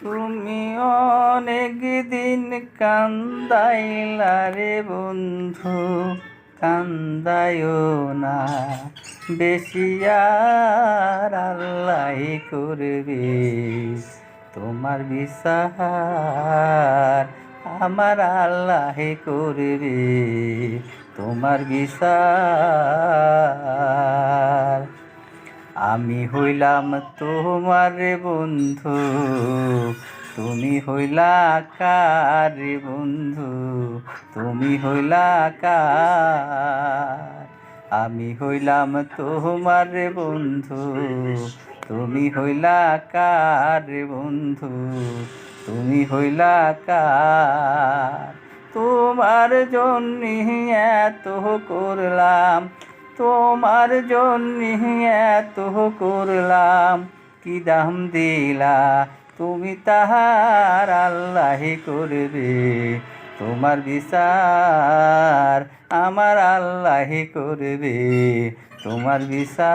তুমি অনেক দিন কান্দাইলা রে বন্ধু, কান্দায়ও না বেশি, আর আল্লাহ করবে তোমার বিচার, আমার আল্লাহ করবে তোমার বিচার। আমি হইলাম তোমার বন্ধু, তুমি হইলা কার বন্ধু, তুমি হইলা কার। আমি হইলাম তোমার বন্ধু, তুমি হইলা কার বন্ধু, তুমি হইলা কার। তোমার জন্য এত করলাম, তোমার জন্য এত করলাম, কি দাম দিলা তুমি তাহার, আল্লাহ করবে তোমার বিচার, আমার আল্লাহ করবে তোমার বিচার।